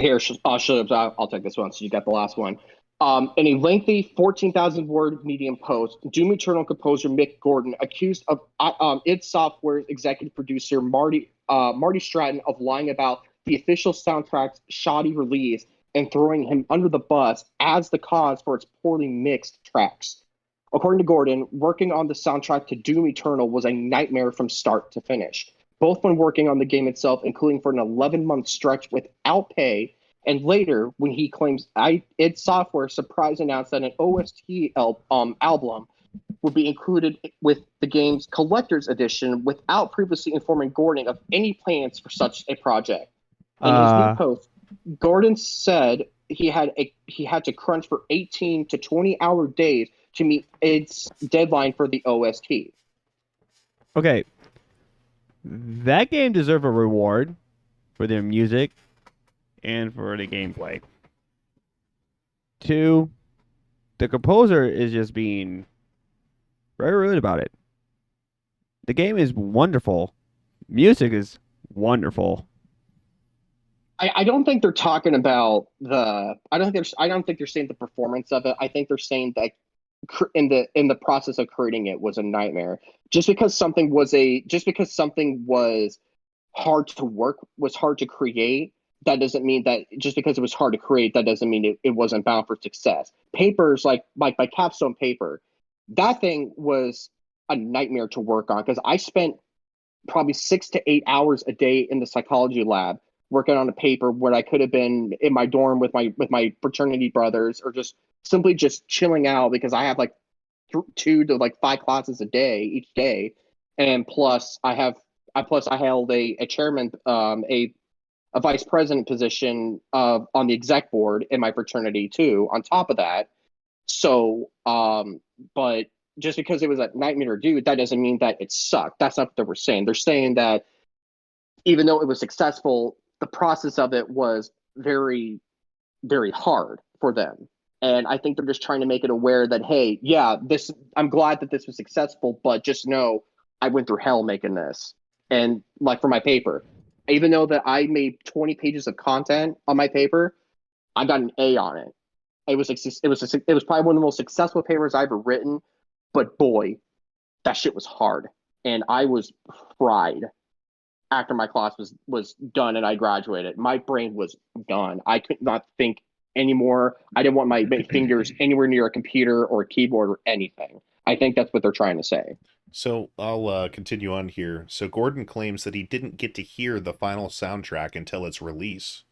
Here, shut up. I'll take this one. So you got the last one. In a lengthy 14,000 word Medium post, Doom Eternal composer Mick Gordon accused of id Software's executive producer Marty Stratton of lying about the official soundtrack's shoddy release and throwing him under the bus as the cause for its poorly mixed tracks. According to Gordon, working on the soundtrack to Doom Eternal was a nightmare from start to finish, both when working on the game itself, including for an 11-month stretch without pay, and later when he claims id Software surprise announced that an OST album would be included with the game's collector's edition without previously informing Gordon of any plans for such a project. In his new Uh, post, Gordon said he had to crunch for 18 to 20-hour days to meet its deadline for the OST. okay, that game deserved a reward for their music and for the gameplay. Two, the composer is just being very rude about it. The game is wonderful. Music is wonderful. I don't think they're talking about the. I don't think they're saying the performance of it. I think they're saying that in the process of creating it was a nightmare. Just because something was hard to work was hard to create. That doesn't mean that just because it was hard to create, that doesn't mean it wasn't bound for success. Papers like my capstone paper, that thing was a nightmare to work on because I spent probably 6 to 8 hours a day in the psychology lab working on a paper where I could have been in my dorm with my fraternity brothers or just simply just chilling out because I have like 2 to 5 classes a day each day, and plus I held a chairman a vice president position on the exec board in my fraternity too. On top of that, so but just because it was a nightmare to do, that doesn't mean that it sucked. That's not what they were saying. They're saying that even though it was successful, the process of it was very, very hard for them. And I think they're just trying to make it aware that, hey, yeah, this I'm glad that this was successful, but just know I went through hell making this. And like for my paper, even though that I made 20 pages of content on my paper, I got an A on it. It was probably one of the most successful papers I've ever written, but boy, that shit was hard. And I was fried after my class was done and I graduated. My brain was done. I could not think anymore. I didn't want my fingers anywhere near a computer or a keyboard or anything. I think that's what they're trying to say. So I'll continue on here. So Gordon claims that he didn't get to hear the final soundtrack until its release,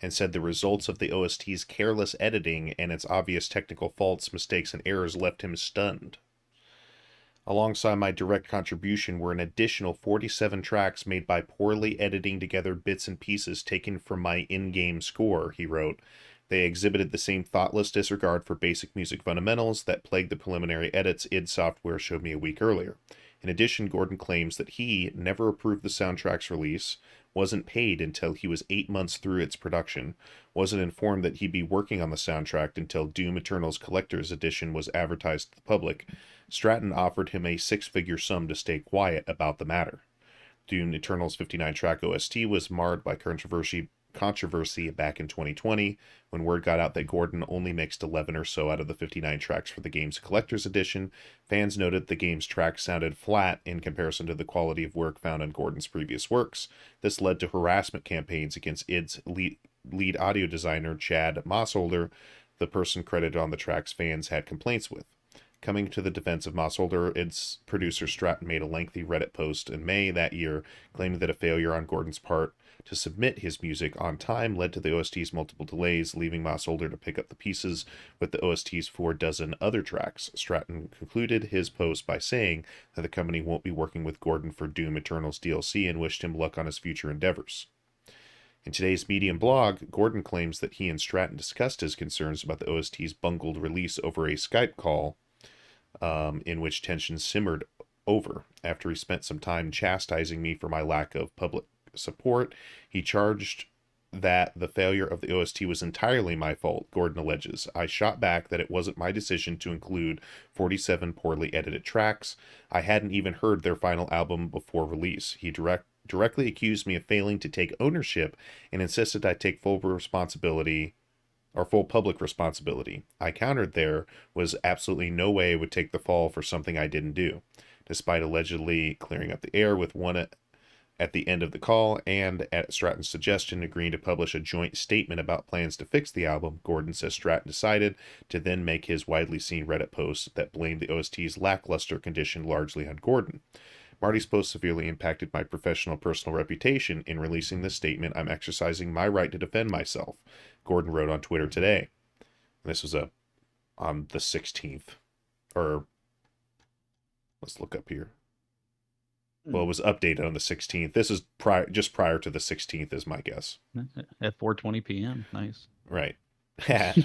and said the results of the OST's careless editing and its obvious technical faults, mistakes, and errors left him stunned. Alongside my direct contribution were an additional 47 tracks made by poorly editing together bits and pieces taken from my in-game score, he wrote. They exhibited the same thoughtless disregard for basic music fundamentals that plagued the preliminary edits id Software showed me a week earlier. In addition, Gordon claims that he never approved the soundtrack's release, wasn't paid until he was 8 months through its production, wasn't informed that he'd be working on the soundtrack until Doom Eternal's Collector's Edition was advertised to the public. Stratton offered him a six-figure sum to stay quiet about the matter. Doom Eternal's 59-track OST was marred by controversy back in 2020 when word got out that Gordon only mixed 11 or so out of the 59 tracks for the game's collector's edition. Fans noted the game's tracks sounded flat in comparison to the quality of work found on Gordon's previous works. This led to harassment campaigns against id's lead audio designer Chad Mossholder, the person credited on the tracks fans had complaints with. Coming to the defense of Mossholder, its producer Stratton made a lengthy Reddit post in May that year, claiming that a failure on Gordon's part to submit his music on time led to the OST's multiple delays, leaving Mossholder to pick up the pieces with the OST's 4 dozen other tracks. Stratton concluded his post by saying that the company won't be working with Gordon for Doom Eternal's DLC and wished him luck on his future endeavors. In today's Medium blog, Gordon claims that he and Stratton discussed his concerns about the OST's bungled release over a Skype call, in which tensions simmered over. After he spent some time chastising me for my lack of public support, he charged that the failure of the OST was entirely my fault, Gordon alleges. I shot back that it wasn't my decision to include 47 poorly edited tracks. I hadn't even heard their final album before release. He directly accused me of failing to take ownership and insisted I take full responsibility or full public responsibility. I countered there was absolutely no way I would take the fall for something I didn't do, despite allegedly clearing up the air with one at the end of the call, and at Stratton's suggestion, agreeing to publish a joint statement about plans to fix the album. Gordon says Stratton decided to then make his widely seen Reddit post that blamed the OST's lackluster condition largely on Gordon. Marty's post severely impacted my professional personal reputation. In releasing this statement, I'm exercising my right to defend myself, Gordon wrote on Twitter today. And this was on the 16th. Or, let's look up here. Well, it was updated on the 16th. This is just prior to the 16th, is my guess. At 4:20 p.m. Nice. Right. It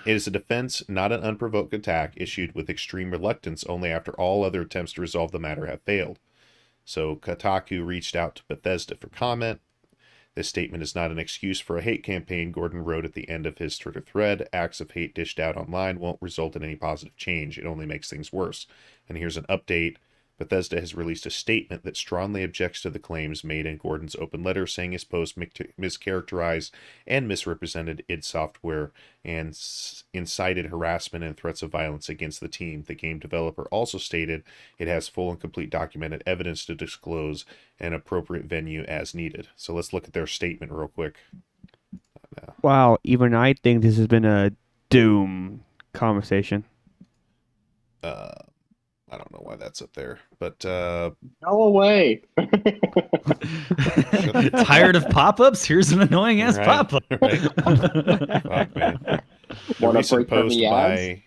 is a defense, not an unprovoked attack, issued with extreme reluctance only after all other attempts to resolve the matter have failed. So Kotaku reached out to Bethesda for comment. This statement is not an excuse for a hate campaign, Gordon wrote at the end of his Twitter thread. Acts of hate dished out online won't result in any positive change. It only makes things worse. And here's an update. Bethesda has released a statement that strongly objects to the claims made in Gordon's open letter, saying his post mischaracterized and misrepresented id Software and incited harassment and threats of violence against the team. The game developer also stated it has full and complete documented evidence to disclose an appropriate venue as needed. So let's look at their statement real quick. Wow, even I think this has been a doom conversation. I don't know why that's up there, but Go away. Tired of pop-ups? Here's an annoying ass Right, pop-up. right. Fuck, man. The Wanna recent break from post the ads?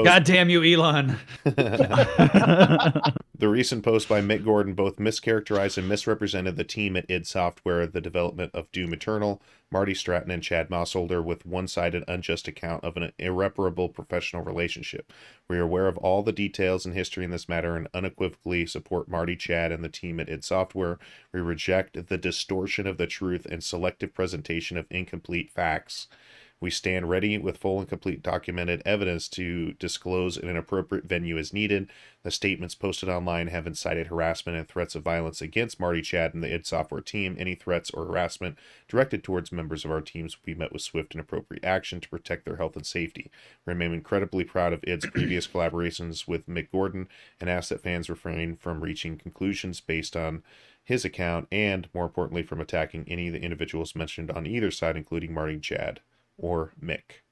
God damn you, Elon. The recent post by Mick Gordon both mischaracterized and misrepresented the team at id Software, the development of Doom Eternal, Marty Stratton and Chad Mossholder, with one-sided, unjust account of an irreparable professional relationship. We are aware of all the details and history in this matter and unequivocally support Marty, Chad, and the team at id Software. We reject the distortion of the truth and selective presentation of incomplete facts. We stand ready with full and complete documented evidence to disclose in an appropriate venue as needed. The statements posted online have incited harassment and threats of violence against Marty, Chad, and the id Software team. Any threats or harassment directed towards members of our teams will be met with swift and appropriate action to protect their health and safety. We remain incredibly proud of id's previous collaborations with Mick Gordon and ask that fans refrain from reaching conclusions based on his account and, more importantly, from attacking any of the individuals mentioned on either side, including Marty and Chad or Mick.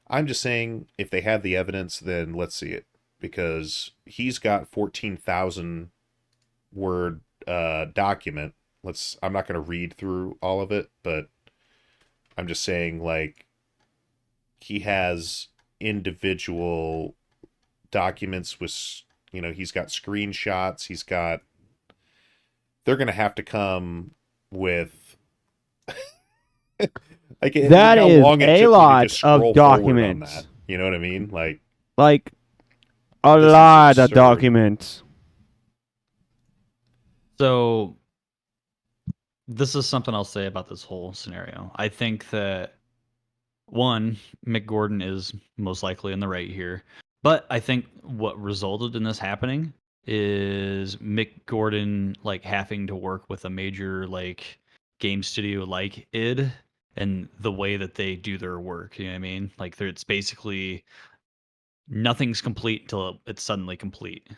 I'm just saying, if they have the evidence, then let's see it, because he's got 14,000 word document. I'm not going to read through all of it, but I'm just saying, like, he has individual documents with, he's got screenshots. They're going to have to come with like, that how is long it a took me to lot just scroll of forward on documents. that. You know what I mean? Like a This is lot of absurd. documents. So this is something I'll say about this whole scenario. I think that one, Mick Gordon is most likely in the right here. But I think what resulted in this happening is Mick Gordon like having to work with a major like game studio like id and the way that they do their work. You know what I mean? Like it's basically nothing's complete until it's suddenly complete.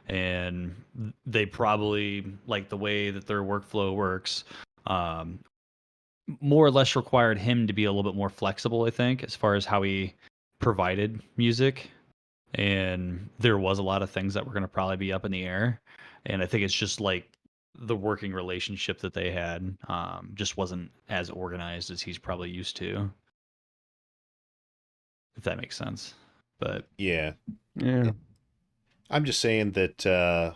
And they probably like the way that their workflow works. More or less required him to be a little bit more flexible, I think, as far as how he provided music. And there was a lot of things that were going to probably be up in the air. And I think it's just like the working relationship that they had just wasn't as organized as he's probably used to. If that makes sense. But yeah. Yeah. I'm just saying that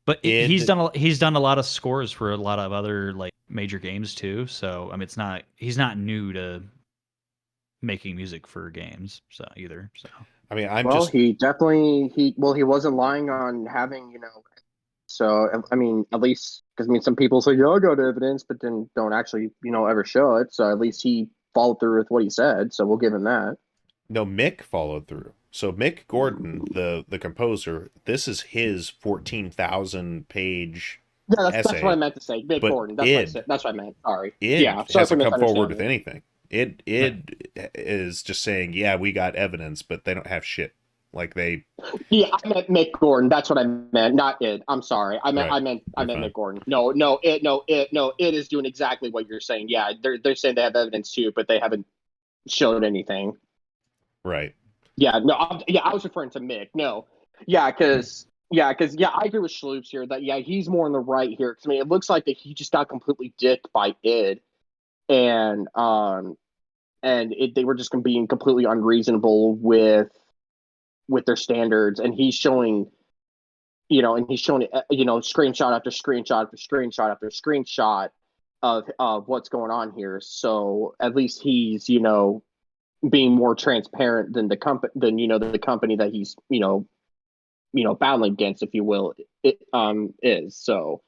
but he's done a lot of scores for a lot of other like major games too. So I mean, he's not new to making music for games either. So I mean, he wasn't lying on having, so I mean, at least because some people say, yeah, I got evidence, but then don't actually, ever show it. So at least he followed through with what he said. So we'll give him that. No, Mick followed through. So Mick Gordon, the composer, this is his 14,000 page Yeah, that's what I essay, meant to say. Mick but Gordon. That's what I said. That's what I meant. Sorry. id Yeah. Sorry for hasn't come forward with misunderstanding. anything. Id is just saying, yeah, we got evidence, but they don't have shit. Like they Yeah, I meant Mick Gordon. That's what I meant, not it. I'm sorry. right. I You're meant fine. Mick Gordon. No, it is doing exactly what you're saying. Yeah, they're saying they have evidence too, but they haven't showed anything. Right. Yeah, no, I was referring to Mick. No, I agree with Schloops here that he's more on the right here. Because I mean, it looks like that he just got completely dicked by id, and they were just being completely unreasonable with their standards, and he's showing screenshot after screenshot after screenshot after screenshot of what's going on here. So at least he's being more transparent than the company that he's battling against, if you will, it is. So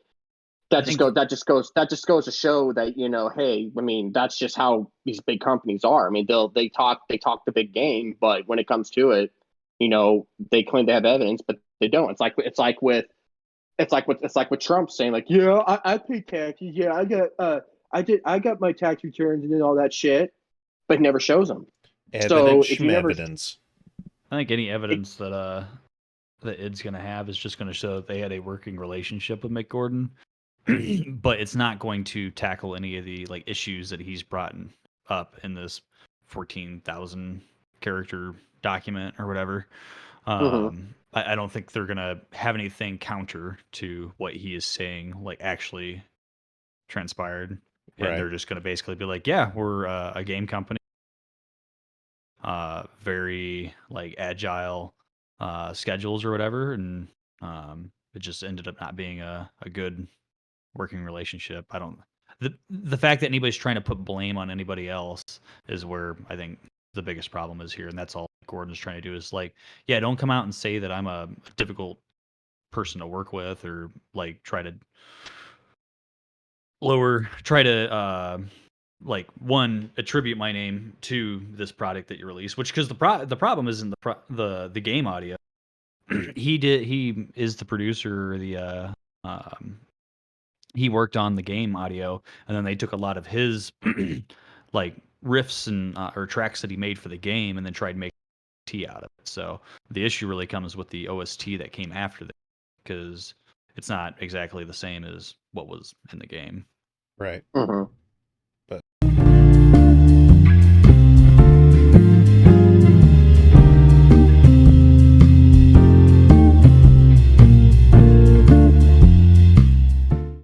I think that just goes to show that hey, I mean, that's just how these big companies are. I mean, they talk the big game, but when it comes to it, they claim they have evidence, but they don't. It's like with Trump saying like, yeah, I pay taxes, yeah, I got my tax returns and all that shit, but never shows them. So Evidence if you never, schmevidence. I think any evidence that id's going to have is just going to show that they had a working relationship with Mick Gordon, but it's not going to tackle any of the like issues that he's brought up in this 14,000 character document or whatever. Mhm. I don't think they're gonna have anything counter to what he is saying, like actually transpired, and Right. they're just gonna basically be like, "Yeah, we're a game company, very like agile schedules or whatever," and it just ended up not being a good working relationship. I don't. The fact that anybody's trying to put blame on anybody else is where I think the biggest problem is here, and that's all Gordon's trying to do is like, yeah, don't come out and say that I'm a difficult person to work with or like try to like one attribute my name to this product that you release, which because the problem isn't the game audio. He is the producer, um he worked on the game audio, and then they took a lot of his like riffs and or tracks that he made for the game, and then tried to make T out of it. So the issue really comes with the OST that came after that, because it's not exactly the same as what was in the game. Right. Mhm.